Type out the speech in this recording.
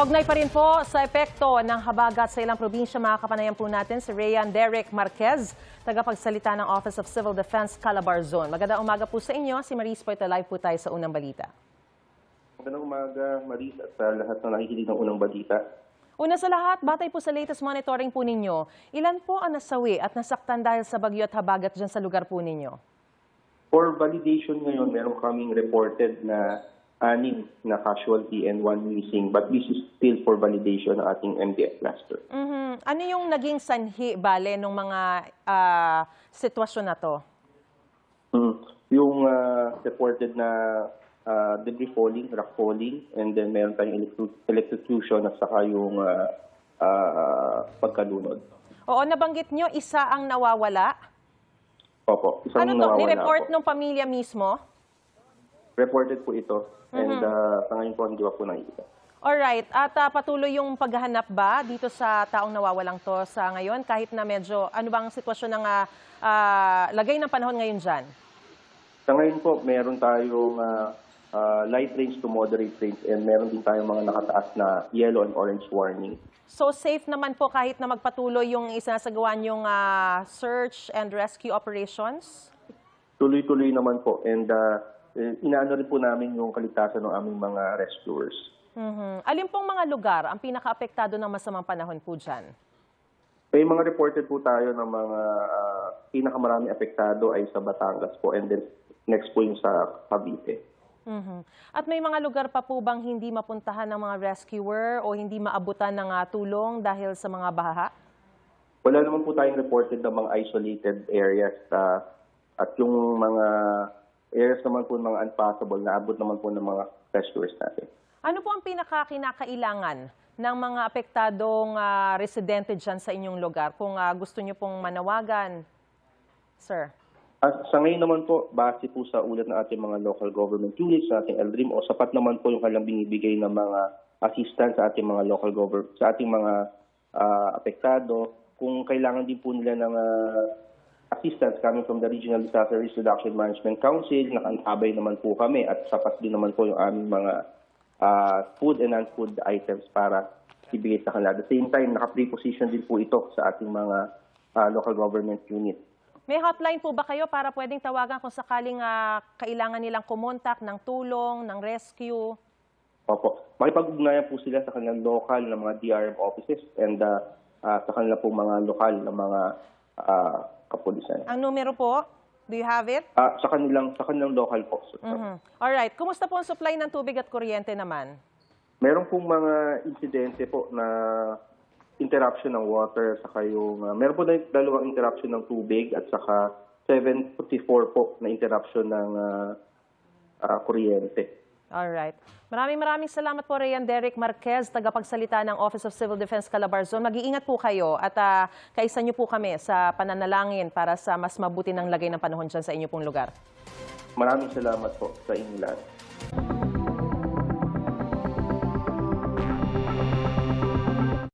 Kaugnay pa rin po sa epekto ng habagat sa ilang probinsya, makakapanayan po natin si Rayan Derek Marquez, tagapagsalita ng Office of Civil Defense, Calabarzon. Magandang umaga po sa inyo. Si Maris Poita, live po tayo sa unang balita. Magandang umaga, Maris, at sa lahat ng nakikinig ng unang balita. Una sa lahat, batay po sa latest monitoring po ninyo, ilan po ang nasawi at nasaktan dahil sa bagyo at habagat dyan sa lugar po ninyo? For validation ngayon, meron kaming reported na 6 na casualty and 1 missing. But this is still for validation ng ating MDF cluster. Ano yung naging sanhi, bale, ng mga sitwasyon na to? Yung reported na debris falling, rock falling, and then meron tayong electrocution at saka yung pagkalunod. Oo, nabanggit nyo, isa ang nawawala. Opo, isang Ano to, nawawala ni-report po. ng pamilya mismo? Reported po ito. And sa ngayon po, hindi pa po nakikita. Alright, at patuloy yung paghahanap ba dito sa taong nawawalang to sa ngayon? Kahit na medyo, ano bang sitwasyon ng lagay ng panahon ngayon dyan? Sa ngayon po, meron tayong light range to moderate range and meron din tayong mga nakataas na yellow and orange warning. So safe naman po kahit na magpatuloy yung isinasagawa yung search and rescue operations? Tuloy-tuloy naman po. And inaano rin po namin yung kaligtasan ng aming mga rescuers. Alin pong mga lugar ang pinaka-apektado ng masamang panahon po dyan? May mga reported po tayo ng mga pinakamarami apektado ay sa Batangas po and then next po yung sa Cavite. At may mga lugar pa po bang hindi mapuntahan ng mga rescuer o hindi maabutan ng tulong dahil sa mga baha? Wala naman po tayong reported ng mga isolated areas at yung mga areas naman po mga unpassable, naabot naman po ng mga rescuers natin. Ano po ang pinakakinakailangan ng mga apektadong residente dyan sa inyong lugar kung gusto nyo pong manawagan, sir? Sa ngayon naman po, base po sa ulat ng ating mga local government units, sa ating LDRIM, o sapat naman po yung kanilang binibigay ng mga assistance sa ating mga local government, sa ating mga apektado. Kung kailangan din po nila ng assistance coming from the Regional Disaster Risk Reduction Management Council, nakaantabay naman po kami at sapat din naman po yung aming mga food and non-food items para ibigay sa kanila. At the same time, naka-preposition din po ito sa ating mga local government unit. May hotline po ba kayo para pwedeng tawagan kung sakaling kailangan nilang kumontak ng tulong, ng rescue? Opo. Makipag-ugnayan po sila sa kanilang local na mga DRM offices and sa kanilang po mga lokal na mga kapulisan. Ang numero po, do you have it? Sa kanilang local po. Alright. Kumusta po ang supply ng tubig at kuryente naman? Meron pong mga insidente po na interruption ng water, saka yung meron po na dalawang interruption ng tubig at saka 744 po na interruption ng kuryente. Alright. Maraming salamat po, Rayan Derek Marquez, tagapagsalita ng Office of Civil Defense, Calabarzon. Mag-iingat po kayo at kaisa niyo po kami sa pananalangin para sa mas mabuti ng lagay ng panahon dyan sa inyo pong lugar. Maraming salamat po sa inyo lahat.